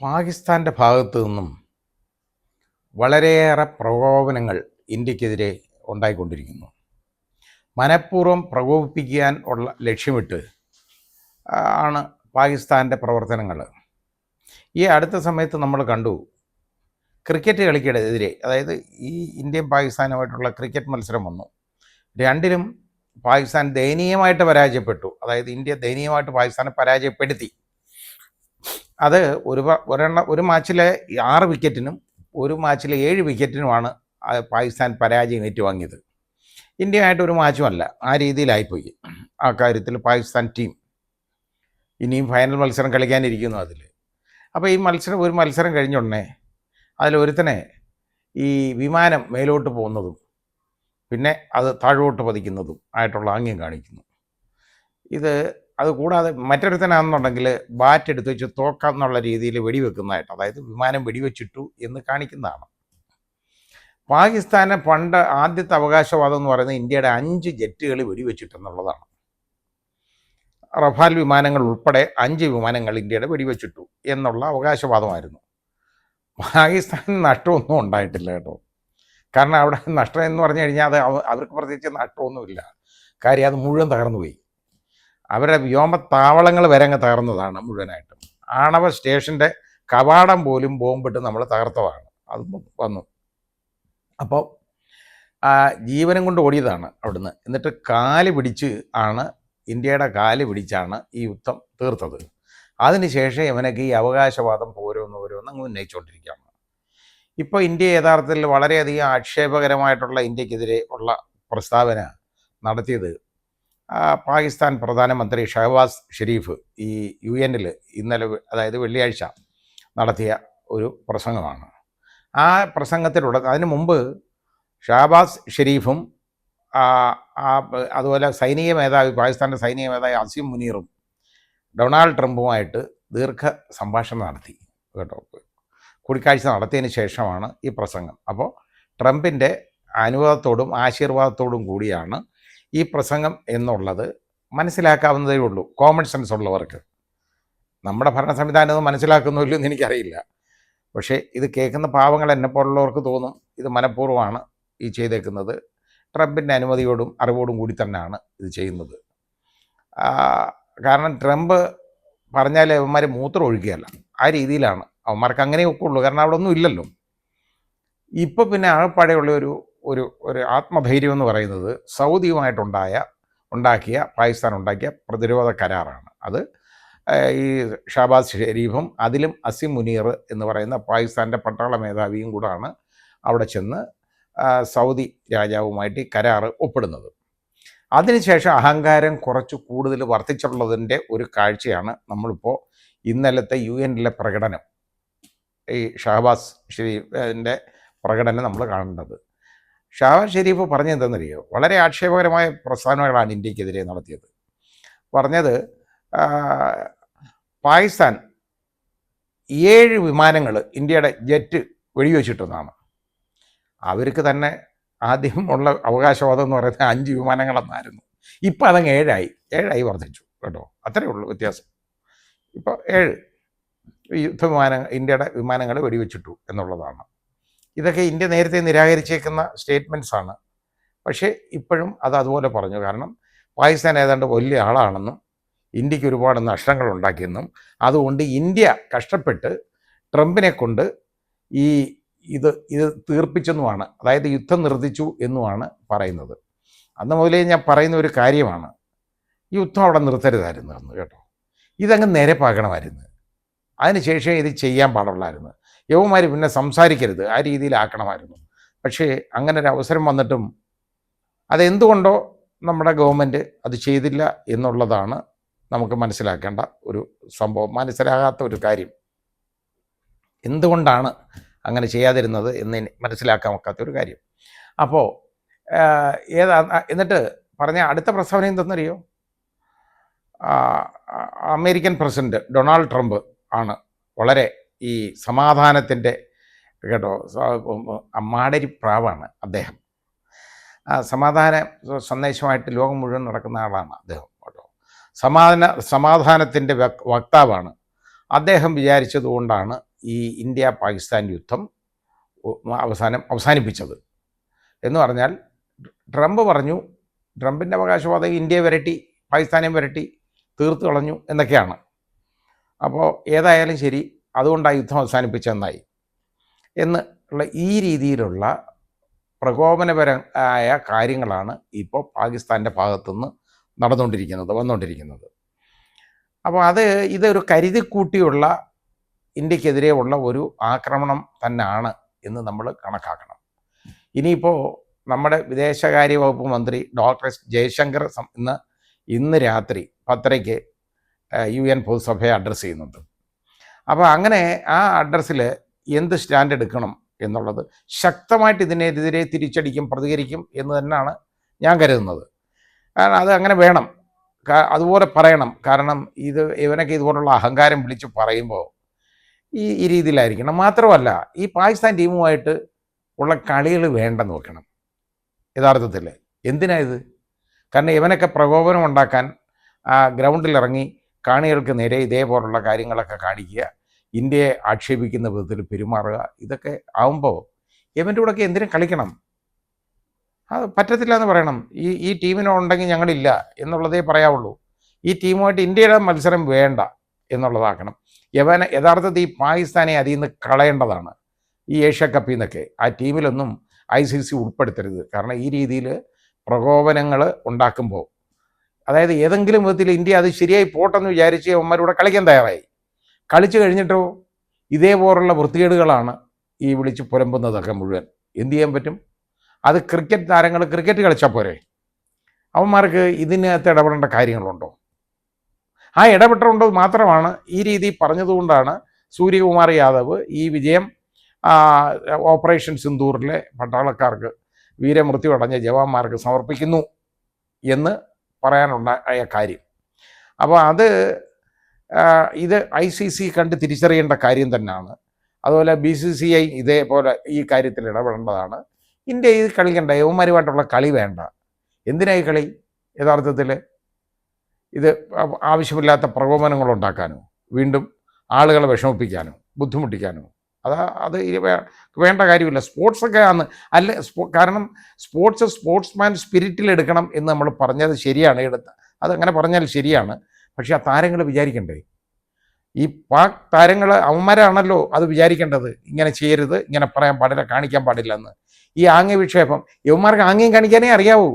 പാകിസ്ഥാൻ്റെ ഭാഗത്തു നിന്നും വളരെയേറെ പ്രകോപനങ്ങൾ ഇന്ത്യക്കെതിരെ ഉണ്ടായിക്കൊണ്ടിരിക്കുന്നു. മനഃപൂർവ്വം പ്രകോപിപ്പിക്കാൻ ഉള്ള ലക്ഷ്യമിട്ട് ആണ് പാകിസ്ഥാൻ്റെ പ്രവർത്തനങ്ങൾ. ഈ അടുത്ത സമയത്ത് നമ്മൾ കണ്ടു, ക്രിക്കറ്റ് കളിക്കെതിരെ, അതായത് ഈ ഇന്ത്യയും പാകിസ്ഥാനുമായിട്ടുള്ള ക്രിക്കറ്റ് മത്സരം വന്നു. രണ്ടിലും പാകിസ്ഥാൻ ദയനീയമായിട്ട് പരാജയപ്പെട്ടു. അതായത് ഇന്ത്യ ദയനീയമായിട്ട് പാകിസ്ഥാനെ പരാജയപ്പെടുത്തി. അത് ഒരു മാച്ചിലെ 6 വിക്കറ്റിനും ഒരു മാച്ചിലെ 7 വിക്കറ്റിനുമാണ് പാകിസ്ഥാൻ പരാജയം ഏറ്റുവാങ്ങിയത്. ഇന്ത്യയായിട്ട് ഒരു മാച്ചുമല്ല, ആ രീതിയിലായിപ്പോയി ആ കാര്യത്തിൽ പാകിസ്ഥാൻ ടീം. ഇനിയും ഫൈനൽ മത്സരം കളിക്കാനിരിക്കുന്നു അതിൽ. അപ്പോൾ ഈ ഒരു മത്സരം കഴിഞ്ഞ ഉടനെ അതിലൊരുത്തനെ ഈ വിമാനം മേലോട്ട് പോകുന്നതും പിന്നെ അത് താഴോട്ട് പതിക്കുന്നതും ആയിട്ടുള്ള ആംഗ്യം കാണിക്കുന്നു. അത് കൂടാതെ മറ്റൊരുത്തനാണെന്നുണ്ടെങ്കിൽ ബാറ്റ് എടുത്ത് വെച്ച് തോക്കാന്നുള്ള രീതിയിൽ വെടിവെക്കുന്നതായിട്ട്, അതായത് വിമാനം വെടിവെച്ചിട്ടു എന്ന് കാണിക്കുന്നതാണ്. പാകിസ്ഥാനെ പണ്ട് ആദ്യത്തെ അവകാശവാദം എന്ന് പറയുന്നത് ഇന്ത്യയുടെ 5 ജെറ്റുകൾ വെടിവെച്ചിട്ടെന്നുള്ളതാണ്. റഫാൽ വിമാനങ്ങൾ ഉൾപ്പെടെ 5 വിമാനങ്ങൾ ഇന്ത്യയുടെ വെടിവെച്ചിട്ടു എന്നുള്ള അവകാശവാദമായിരുന്നു. പാകിസ്ഥാന് നഷ്ടമൊന്നും ഉണ്ടായിട്ടില്ല കേട്ടോ. കാരണം അവിടെ നഷ്ടം എന്ന് പറഞ്ഞു കഴിഞ്ഞാൽ അത് അവർക്ക് പ്രത്യേകിച്ച് നഷ്ടമൊന്നുമില്ല. കാര്യം അത് മുഴുവൻ തകർന്നുപോയി. അവരുടെ വ്യോമത്താവളങ്ങൾ വരെ അങ്ങ് തകർന്നതാണ് മുഴുവനായിട്ടും. ആണവ സ്റ്റേഷൻ്റെ കവാടം പോലും ബോംബിട്ട് നമ്മൾ തകർത്തതാണ്. അത് വന്നു. അപ്പോൾ ജീവനം കൊണ്ട് ഓടിയതാണ് അവിടുന്ന്. എന്നിട്ട് ഇന്ത്യയുടെ കാല് പിടിച്ചാണ് ഈ യുദ്ധം തീർത്തത്. അതിനുശേഷം ഇവനൊക്കെ ഈ അവകാശവാദം ഓരോന്ന് അങ്ങ് ഉന്നയിച്ചുകൊണ്ടിരിക്കുകയാണ്. ഇപ്പോൾ ഇന്ത്യ യഥാർത്ഥത്തിൽ വളരെയധികം ആക്ഷേപകരമായിട്ടുള്ള ഇന്ത്യക്കെതിരെ ഉള്ള പ്രസ്താവന നടത്തിയത് പാകിസ്ഥാൻ പ്രധാനമന്ത്രി ഷഹബാസ് ഷെരീഫ് ഈ UN-ൽ ഇന്നലെ, അതായത് വെള്ളിയാഴ്ച നടത്തിയ ഒരു പ്രസംഗമാണ്. ആ പ്രസംഗത്തിലൂടെ അതിനു മുമ്പ് ഷഹബാസ് ഷെരീഫും അതുപോലെ പാകിസ്ഥാൻ്റെ സൈനിക മേധാവി അസീം മുനീറും ഡൊണാൾഡ് ട്രംപുമായിട്ട് ദീർഘ സംഭാഷണം നടത്തി കേട്ടോ. കൂടിക്കാഴ്ച നടത്തിയതിന് ശേഷമാണ് ഈ പ്രസംഗം. അപ്പോൾ ട്രംപിൻ്റെ അനുവാദത്തോടും ആശീർവാദത്തോടും കൂടിയാണ് ഈ പ്രസംഗം എന്നുള്ളത് മനസ്സിലാക്കാവുന്നതേ ഉള്ളൂ കോമൺ സെൻസ് ഉള്ളവർക്ക്. നമ്മുടെ ഭരണ സംവിധാനം അത് മനസ്സിലാക്കുന്നില്ലോ എന്ന് എനിക്കറിയില്ല. പക്ഷേ ഇത് കേൾക്കുന്ന പാവങ്ങൾ എന്നെപ്പോലുള്ളവർക്ക് തോന്നും ഇത് മനഃപൂർവ്വമാണ് ഈ ചെയ്തേക്കുന്നത്, ട്രംപിൻ്റെ അനുമതിയോടും അറിവോടും കൂടി തന്നെയാണ് ഇത് ചെയ്യുന്നത്. കാരണം ട്രംപ് പറഞ്ഞാൽ അവന്മാർ മൂത്രം ഒഴുകിയല്ല, ആ രീതിയിലാണ്. അവന്മാർക്ക് അങ്ങനെയൊക്കെ ഉള്ളൂ, കാരണം അവിടെ ഒന്നും ഇല്ലല്ലോ. ഇപ്പോൾ പിന്നെ ആകെപ്പാടെയുള്ള ഒരു ആത്മധൈര്യം എന്ന് പറയുന്നത് പാകിസ്ഥാൻ ഉണ്ടാക്കിയ പ്രതിരോധ കരാറാണ്. അത് ഈ ഷഹബാസ് ഷെരീഫും അതിലും അസീം മുനീർ എന്ന് പറയുന്ന പാകിസ്ഥാൻ്റെ പട്ടാള മേധാവിയും കൂടാണ് അവിടെ ചെന്ന് സൗദി രാജാവുമായിട്ട് ഈ കരാറ് ഒപ്പിടുന്നത്. അതിനുശേഷം അഹങ്കാരം കുറച്ച് കൂടുതൽ വർദ്ധിച്ചുള്ളതിൻ്റെ ഒരു കാഴ്ചയാണ് നമ്മളിപ്പോൾ ഇന്നലത്തെ UN-ലെ പ്രകടനം, ഈ ഷഹബാസ് ഷെരീഫിൻ്റെ പ്രകടനം നമ്മൾ കാണേണ്ടത്. ഷഹബാസ് ഷെരീഫ് പറഞ്ഞത് എന്തെന്നറിയോ? വളരെ ആക്ഷേപകരമായ പ്രസ്താവനകളാണ് ഇന്ത്യക്കെതിരെ നടത്തിയത്. പറഞ്ഞത് പാകിസ്ഥാൻ 7 വിമാനങ്ങൾ ഇന്ത്യയുടെ ജെറ്റ് വെടിവെച്ചിട്ടെന്നാണ്. അവർക്ക് തന്നെ ആദ്യം ഉള്ള അവകാശവാദം എന്ന് പറയുന്നത് 5 വിമാനങ്ങളെന്നായിരുന്നു. ഇപ്പം അതങ്ങ് 7ആയി വർദ്ധിച്ചു കേട്ടോ. അത്രയേ ഉള്ളൂ വ്യത്യാസം. ഇപ്പോൾ 7 ഇന്ത്യയുടെ വിമാനങ്ങൾ വെടിവെച്ചിട്ടു എന്നുള്ളതാണ്. ഇതൊക്കെ ഇന്ത്യ നേരത്തെ നിരാകരിച്ചേക്കുന്ന സ്റ്റേറ്റ്മെൻറ്റ്സാണ്. പക്ഷേ ഇപ്പോഴും അത് അതുപോലെ പറഞ്ഞു. കാരണം പാകിസ്ഥാൻ ഏതാണ്ട് വലിയ ആളാണെന്നും ഇന്ത്യക്ക് ഒരുപാട് നഷ്ടങ്ങൾ ഉണ്ടാക്കിയെന്നും അതുകൊണ്ട് ഇന്ത്യ കഷ്ടപ്പെട്ട് ട്രംപിനെ കൊണ്ട് ഇത് തീർപ്പിച്ചെന്നുമാണ്, അതായത് യുദ്ധം നിർത്തിച്ചു എന്നുമാണ് പറയുന്നത്. അന്ന് മുതലേ ഞാൻ പറയുന്ന ഒരു കാര്യമാണ്, ഈ യുദ്ധം അവിടെ നിർത്തരുതായിരുന്നു എന്ന് കേട്ടോ. ഇതങ്ങ് നിരപ്പാക്കണമായിരുന്നു. അതിനുശേഷം ഇത് ചെയ്യാൻ പാടുള്ളായിരുന്നു. യവന്മാർ പിന്നെ സംസാരിക്കരുത്, ആ രീതിയിലാക്കണമായിരുന്നു. പക്ഷേ അങ്ങനെ ഒരു അവസരം വന്നിട്ടും അതെന്തുകൊണ്ടോ നമ്മുടെ ഗവൺമെൻറ് അത് ചെയ്തില്ല എന്നുള്ളതാണ് നമുക്ക് മനസ്സിലാക്കേണ്ട ഒരു സംഭവം. മനസ്സിലാകാത്ത ഒരു കാര്യം, എന്തുകൊണ്ടാണ് അങ്ങനെ ചെയ്യാതിരുന്നത് എന്ന് മനസ്സിലാക്കാൻ ഒക്കാത്തൊരു കാര്യം. അപ്പോൾ എന്നിട്ട് പറഞ്ഞ അടുത്ത പ്രസ്താവന എന്തെന്നറിയോ? അമേരിക്കൻ പ്രസിഡന്റ് ഡൊണാൾഡ് ട്രംപ് ആണ് വളരെ ഈ സമാധാനത്തിൻ്റെ കേട്ടോ മാടരിപ്രാവാണ് അദ്ദേഹം. സമാധാന സന്ദേശമായിട്ട് ലോകം മുഴുവൻ നടക്കുന്ന ആളാണ് അദ്ദേഹം കേട്ടോ. സമാധാനത്തിൻ്റെ വക്താവാണ്. അദ്ദേഹം വിചാരിച്ചതുകൊണ്ടാണ് ഈ ഇന്ത്യ പാകിസ്ഥാൻ യുദ്ധം അവസാനിപ്പിച്ചത്. എന്ന് പറഞ്ഞാൽ ട്രംപ് പറഞ്ഞു, ട്രംപിൻ്റെ അവകാശവാദം ഇന്ത്യയെ വരട്ടി പാകിസ്ഥാനെയും വരട്ടി തീർത്തു കളഞ്ഞു എന്നൊക്കെയാണ്. അപ്പോൾ ഏതായാലും ശരി, അതുകൊണ്ടാണ് യുദ്ധം അവസാനിപ്പിച്ചെന്നായി എന്നുള്ള ഈ രീതിയിലുള്ള പ്രകോപനപരമായ കാര്യങ്ങളാണ് ഇപ്പോൾ പാകിസ്ഥാൻ്റെ ഭാഗത്തുനിന്ന് വന്നുകൊണ്ടിരിക്കുന്നത്. അപ്പോൾ ഇതൊരു കരുതിക്കൂട്ടിയുള്ള ഇന്ത്യക്കെതിരെ ഉള്ള ഒരു ആക്രമണം തന്നെയാണ് എന്ന് നമ്മൾ കണക്കാക്കണം. ഇനിയിപ്പോൾ നമ്മുടെ വിദേശകാര്യ വകുപ്പ് മന്ത്രി ഡോക്ടർ എസ് ജയശങ്കർ ഇന്ന് രാത്രി 10:30 UN പൊതുസഭയെ അഡ്രസ്സ് ചെയ്യുന്നുണ്ട്. അപ്പോൾ അങ്ങനെ ആ അഡ്രസ്സിൽ എന്ത് സ്റ്റാൻഡ് എടുക്കണം എന്നുള്ളത് ശക്തമായിട്ട് ഇതിനെതിരെ പ്രതികരിക്കും എന്ന് തന്നെയാണ് ഞാൻ കരുതുന്നത്. കാരണം അത് അങ്ങനെ വേണം, അതുപോലെ പറയണം. കാരണം ഇവനൊക്കെ ഇതുപോലുള്ള അഹങ്കാരം വിളിച്ച് പറയുമ്പോൾ ഈ രീതിയിലായിരിക്കണം. മാത്രമല്ല, ഈ പാകിസ്ഥാൻ ടീമുമായിട്ട് ഉള്ള കളികൾ വേണ്ടെന്ന് വെക്കണം യഥാർത്ഥത്തിൽ. എന്തിനാ ഇത്? കാരണം ഇവനൊക്കെ പ്രകോപനം ഉണ്ടാക്കാൻ ഗ്രൗണ്ടിലിറങ്ങി കാണികൾക്ക് നേരെ ഇതേപോലുള്ള കാര്യങ്ങളൊക്കെ കാണിക്കുക, ഇന്ത്യയെ ആക്ഷേപിക്കുന്ന വിധത്തിൽ പെരുമാറുക, ഇതൊക്കെ ആവുമ്പോൾ ഇവൻ്റെ കൂടെയൊക്കെ എന്തിനും കളിക്കണം? അത് പറ്റത്തില്ല എന്ന് പറയണം. ഈ ടീമിനുണ്ടെങ്കിൽ ഞങ്ങളില്ല എന്നുള്ളതേ പറയാവുള്ളൂ. ഈ ടീമുമായിട്ട് ഇന്ത്യയുടെ മത്സരം വേണ്ട എന്നുള്ളതാക്കണം. യഥാർത്ഥത്തിൽ ഈ പാകിസ്ഥാനെ അതിൽ നിന്ന് കളയേണ്ടതാണ്. ഈ ഏഷ്യ കപ്പിൽ നിന്നൊക്കെ ആ ടീമിലൊന്നും ICC ഉൾപ്പെടുത്തരുത്. കാരണം ഈ രീതിയിൽ പ്രകോപനങ്ങൾ ഉണ്ടാക്കുമ്പോൾ, അതായത് ഏതെങ്കിലും വിധത്തിൽ ഇന്ത്യ അത് ശരിയായി പോട്ടെന്ന് വിചാരിച്ച് അവന്മാരൂടെ കളിക്കാൻ തയ്യാറായി. കളിച്ചു കഴിഞ്ഞിട്ടോ ഇതേപോലുള്ള വൃത്തികേടുകളാണ് ഈ വിളിച്ച് പുലമ്പുന്നതൊക്കെ മുഴുവൻ. എന്തു ചെയ്യാൻ പറ്റും? അത് ക്രിക്കറ്റ് താരങ്ങൾ ക്രിക്കറ്റ് കളിച്ചാൽ പോരെ? അവന്മാർക്ക് ഇതിനകത്ത് ഇടപെടേണ്ട കാര്യങ്ങളുണ്ടോ? ആ ഇടപെട്ടുണ്ടോ മാത്രമാണ് ഈ രീതി പറഞ്ഞതുകൊണ്ടാണ് സൂര്യകുമാർ യാദവ് ഈ വിജയം ഓപ്പറേഷൻ സിന്ദൂറിലെ പട്ടാളക്കാർക്ക്, വീരമൃത്യു അടഞ്ഞ ജവാന്മാർക്ക് സമർപ്പിക്കുന്നു എന്ന് പറയാനുണ്ടായ കാര്യം. അപ്പോൾ ഇത് ICC കണ്ട് തിരിച്ചറിയേണ്ട കാര്യം തന്നെയാണ്. അതുപോലെ BCCI ഇതേപോലെ ഈ കാര്യത്തിൽ ഇടപെടേണ്ടതാണ്. ഇന്ത്യ ഇത് കളിക്കണ്ട, യവന്മാരുമായിട്ടുള്ള കളി വേണ്ട. എന്തിനായി കളി? യഥാർത്ഥത്തിൽ ഇത് ആവശ്യമില്ലാത്ത പ്രകോപനങ്ങളുണ്ടാക്കാനോ വീണ്ടും ആളുകളെ വിഷമിപ്പിക്കാനോ ബുദ്ധിമുട്ടിക്കാനോ അത് വേണ്ട കാര്യമില്ല. സ്പോർട്സൊക്കെ ആണ് കാരണം സ്പോർട്സ്മാൻ സ്പിരിറ്റിൽ എടുക്കണം എന്ന് നമ്മൾ പറഞ്ഞത് ശരിയാണ്. അതങ്ങനെ പറഞ്ഞാൽ ശരിയാണ്. പക്ഷേ ആ താരങ്ങൾ വിചാരിക്കണ്ടേ? ഈ പാക് താരങ്ങൾ അവന്മാരാണല്ലോ അത് വിചാരിക്കേണ്ടത്. ഇങ്ങനെ ചെയ്യരുത്, ഇങ്ങനെ പറയാൻ പാടില്ല, കാണിക്കാൻ പാടില്ല എന്ന്. ഈ ആംഗ്യ വിക്ഷേപം യവന്മാർക്ക് ആംഗ്യം കാണിക്കാനേ അറിയാവൂ.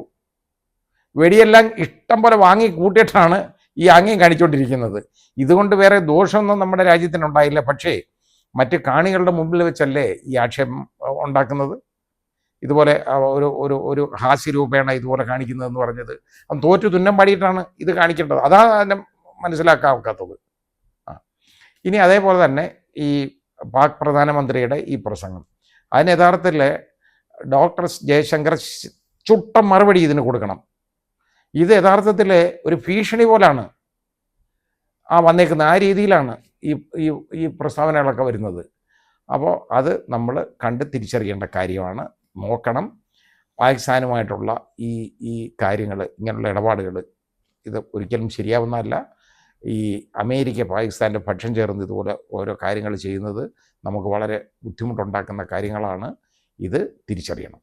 വെടിയെല്ലാം ഇഷ്ടം പോലെ വാങ്ങി കൂട്ടിയിട്ടാണ് ഈ ആംഗ്യം കാണിച്ചുകൊണ്ടിരിക്കുന്നത്. ഇതുകൊണ്ട് വേറെ ദോഷമൊന്നും നമ്മുടെ രാജ്യത്തിനുണ്ടായില്ല. പക്ഷേ മറ്റ് കാണികളുടെ മുമ്പിൽ വെച്ചല്ലേ ഈ ആക്ഷേപം ഉണ്ടാക്കുന്നത്? ഇതുപോലെ ഒരു ഹാസ്യരൂപേണ ഇതുപോലെ കാണിക്കുന്നതെന്ന് പറഞ്ഞത് അവൻ തോറ്റു തുന്നം പാടിയിട്ടാണ് ഇത് കാണിക്കേണ്ടത്. അതാണ് അതിനെ മനസ്സിലാക്കാത്തത്. ഇനി അതേപോലെ തന്നെ ഈ പാക് പ്രധാനമന്ത്രിയുടെ ഈ പ്രസംഗം, അതിന് യഥാർത്ഥത്തിൽ ഡോക്ടർ ജയശങ്കർ ചുട്ട മറുപടി ഇതിന് കൊടുക്കണം. ഇത് യഥാർത്ഥത്തിൽ ഒരു ഭീഷണി പോലാണ് വന്നേക്കുന്നത്. ആ രീതിയിലാണ് ഈ പ്രസ്താവനകളൊക്കെ വരുന്നത്. അപ്പോൾ അത് നമ്മൾ കണ്ട് തിരിച്ചറിയേണ്ട കാര്യമാണ്. നോക്കണം. പാകിസ്ഥാനുമായിട്ടുള്ള ഈ കാര്യങ്ങൾ, ഇങ്ങനെയുള്ള ഇടപാടുകൾ ഇത് ഒരിക്കലും ശരിയാവുന്നതല്ല. ഈ അമേരിക്ക പാകിസ്ഥാൻ്റെ പക്ഷം ചേർന്ന് ഇതുപോലെ ഓരോ കാര്യങ്ങൾ ചെയ്യുന്നത് നമുക്ക് വളരെ ബുദ്ധിമുട്ടുണ്ടാക്കുന്ന കാര്യങ്ങളാണ്. ഇത് തിരിച്ചറിയണം.